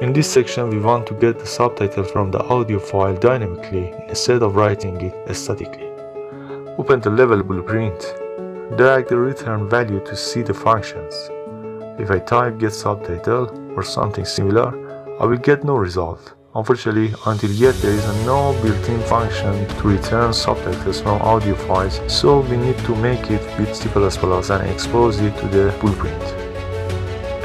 In this section, we want to get the subtitle from the audio file dynamically instead of writing it statically. Open the level blueprint. Drag the return value to see the functions. If I type get subtitle or something similar, I will get no result. Unfortunately, until yet there is no built-in function to return subtitles from audio files, so we need to make it with C++ and expose it to the blueprint.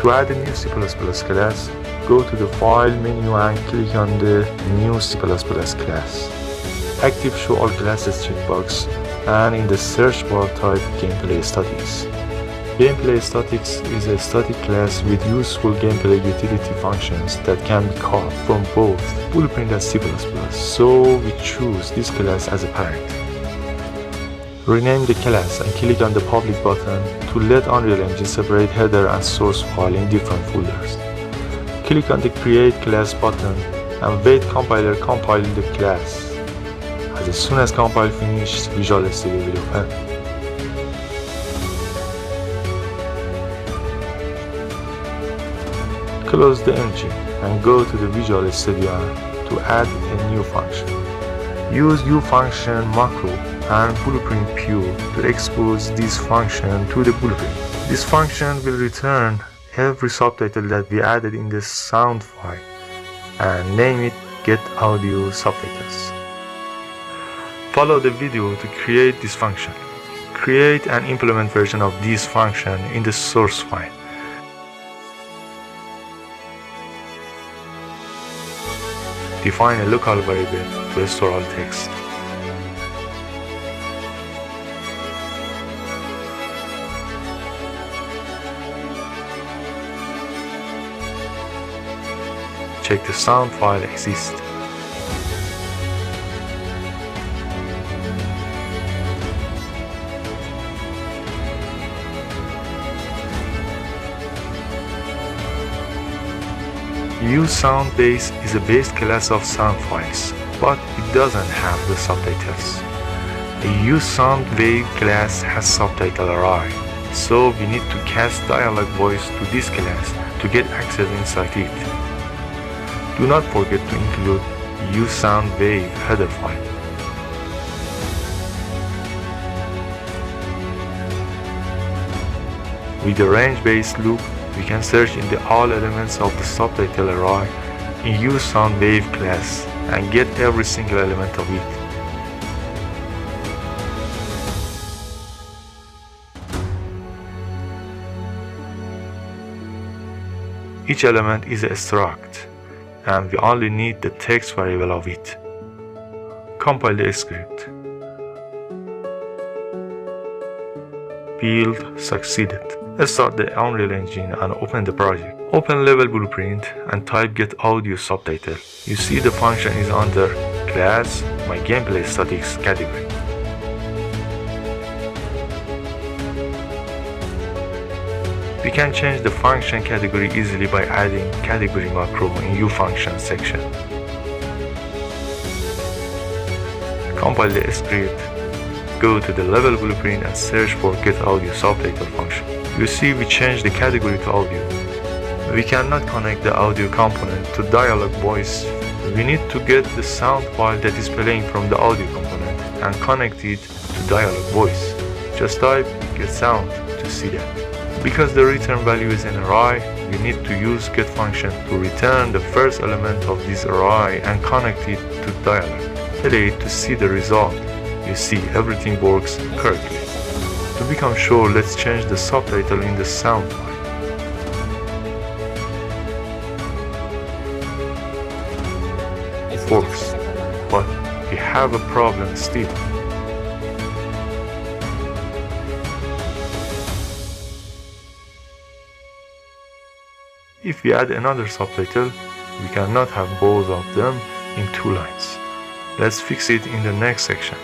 To add a new C++ class, go to the File menu and click on the New C++ class. Active Show All Classes checkbox, and in the search bar type Gameplay Statics. Gameplay Statics is a static class with useful gameplay utility functions that can be called from both Blueprint and C++, so we choose this class as a parent. Rename the class and click on the public button to let Unreal Engine separate header and source file in different folders. Click on the Create Class button and wait compiler compile the class. As soon as compile finishes, Visual Studio will open. Close the engine and go to the Visual Studio to add a new function. Use uFunction macro and blueprint pure to expose this function to the blueprint. This function will return every subtitle that we added in the sound file and name it Get Audio Subtitles. Follow the video to create this function. Create and implement version of this function in the source file. Define a local variable to store all text. Check the sound file exists. USoundBase is a base class of sound files, but it doesn't have the subtitles. A USoundWave class has subtitle array, so we need to cast dialog voice to this class to get access inside it. Do not forget to include USoundWave header file. With the range-based loop, we can search in the all elements of the subtitle array in USoundWave class and get every single element of it. Each element is a struct, and we only need the text variable of it. Compile the script. Build succeeded. Let's start the Unreal Engine and open the project. Open Level Blueprint and type Get Audio Subtitle. You see the function is under Class, My Gameplay Statics category. We can change the function category easily by adding category macro in uFunction section. Compile the script. Go to the Level Blueprint and search for Get Audio Subtitle function. You see we changed the category to audio. We cannot connect the audio component to dialog voice. We need to get the sound file that is playing from the audio component and connect it to dialog voice. Just type get sound to see that. Because the return value is an array, we need to use get function to return the first element of this array and connect it to dialog. Play it to see the result. You see everything works correctly. To become sure, let's change the subtitle in the sound file. It works, but we have a problem still. If we add another subtitle, we cannot have both of them in 2 lines. Let's fix it in the next section.